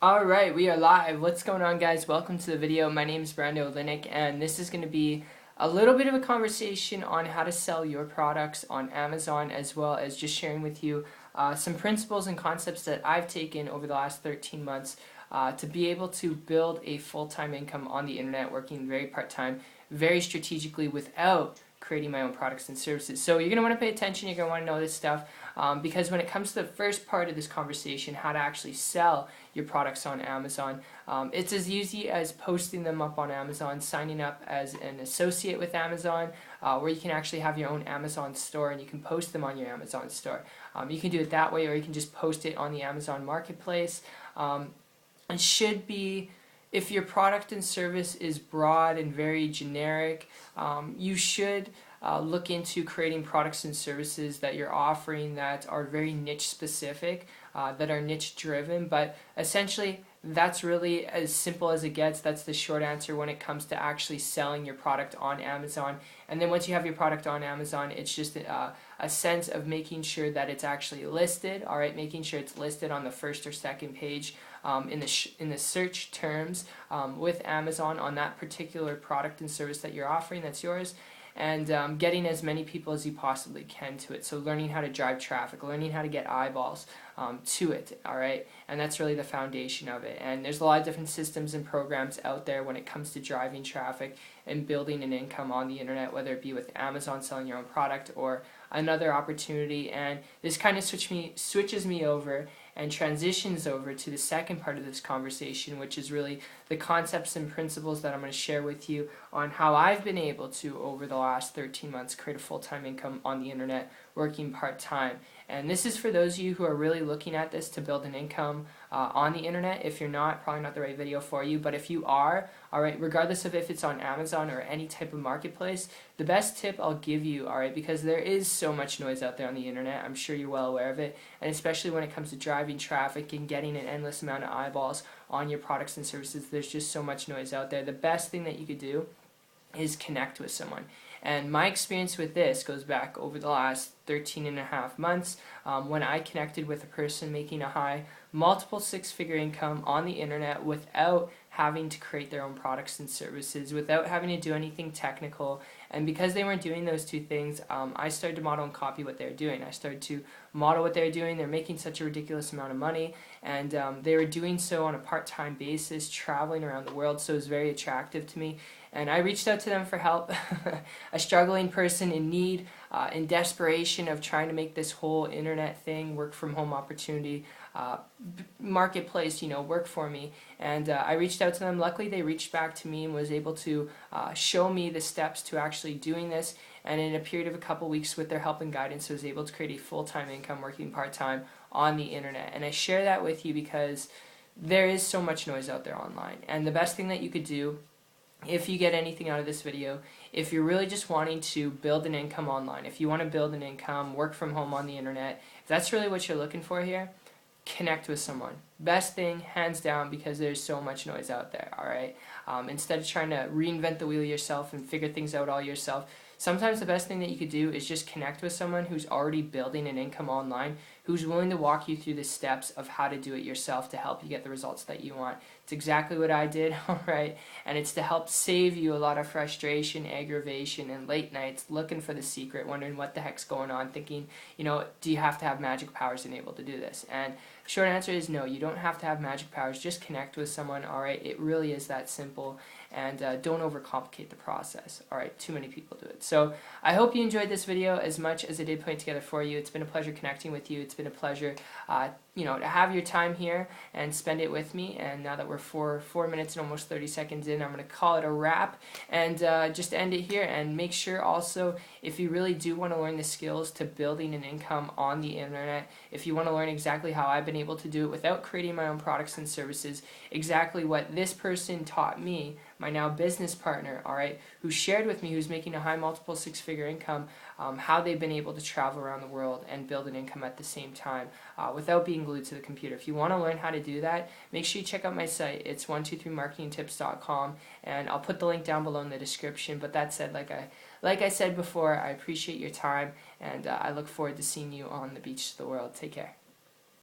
Alright, we are live. What's going on, guys? Welcome to the video. My name is Brando Linick, and this is going to be a little bit of a conversation on how to sell your products on Amazon, as well as just sharing with you some principles and concepts that I've taken over the last 13 months to be able to build a full-time income on the internet, working very part-time, very strategically without creating my own products and services. So you're going to want to pay attention, you're going to want to know this stuff, because when it comes to the first part of this conversation, how to actually sell your products on Amazon, it's as easy as posting them up on Amazon, signing up as an associate with Amazon, where you can actually have your own Amazon store and you can post them on your Amazon store. You can do it that way, or you can just post it on the Amazon Marketplace. It should be, if your product and service is broad and very generic, you should look into creating products and services that you're offering that are very niche specific, that are niche driven, but essentially that's really as simple as it gets. That's the short answer when it comes to actually selling your product on Amazon. And then once you have your product on Amazon, it's just a sense of making sure that it's actually listed, all right, making sure it's listed on the first or second page in the search terms with Amazon on that particular product and service that you're offering that's yours, and getting as many people as you possibly can to it. So learning how to drive traffic, learning how to get eyeballs to it, all right? And that's really the foundation of it. And there's a lot of different systems and programs out there when it comes to driving traffic and building an income on the internet, whether it be with Amazon selling your own product or another opportunity. And this kind of switches me over and transitions over to the second part of this conversation, which is really the concepts and principles that I'm going to share with you on how I've been able to, over the last 13 months, create a full-time income on the internet, working part-time. And this is for those of you who are really looking at this to build an income on the internet. If you're not, probably not the right video for you, but if you are, alright, regardless of if it's on Amazon or any type of marketplace, the best tip I'll give you, alright, because there is so much noise out there on the internet, I'm sure you're well aware of it, and especially when it comes to driving traffic and getting an endless amount of eyeballs on your products and services, there's just so much noise out there. The best thing that you could do is connect with someone. And my experience with this goes back over the last 13 and a half months when I connected with a person making a high multiple six-figure income on the internet without having to create their own products and services, without having to do anything technical. And because they weren't doing those two things, I started to model and copy what they were doing. I started to model what they were doing. They're making such a ridiculous amount of money, and they were doing so on a part-time basis, traveling around the world, so it was very attractive to me. And I reached out to them for help, a struggling person in need, in desperation of trying to make this whole internet thing, work from home opportunity, marketplace, work for me. And I reached out to them. Luckily, they reached back to me and was able to show me the steps to actually doing this. And in a period of a couple weeks with their help and guidance, I was able to create a full-time income working part-time on the internet. And I share that with you because there is so much noise out there online. And the best thing that you could do, if you get anything out of this video, if you're really just wanting to build an income online, if you want to build an income, work from home on the internet, if that's really what you're looking for here, connect with someone. Best thing, hands down, because there's so much noise out there, alright? Instead of trying to reinvent the wheel yourself and figure things out all yourself, sometimes the best thing that you could do is just connect with someone who's already building an income online, who's willing to walk you through the steps of how to do it yourself to help you get the results that you want. It's exactly what I did, alright? And it's to help save you a lot of frustration, aggravation, and late nights looking for the secret, wondering what the heck's going on, thinking, do you have to have magic powers enabled to do this? And short answer is no, you don't have to have magic powers. Just connect with someone, alright? It really is that simple. And don't overcomplicate the process. Alright, too many people do it. So I hope you enjoyed this video as much as I did putting it together for you. It's been a pleasure connecting with you. It's been a pleasure to have your time here and spend it with me. And now that we're 4 minutes and almost 30 seconds in, I'm going to call it a wrap and just end it here. And make sure also, if you really do want to learn the skills to building an income on the internet, if you want to learn exactly how I've been able to do it without creating my own products and services, exactly what this person taught me, my now business partner, alright, who shared with me, who's making a high multiple six-figure income, how they've been able to travel around the world and build an income at the same time without being glued to the computer. If you want to learn how to do that, make sure you check out my site. It's 123marketingtips.com, and I'll put the link down below in the description. But that said, like I said before, I appreciate your time, and I look forward to seeing you on the beach of the world. Take care.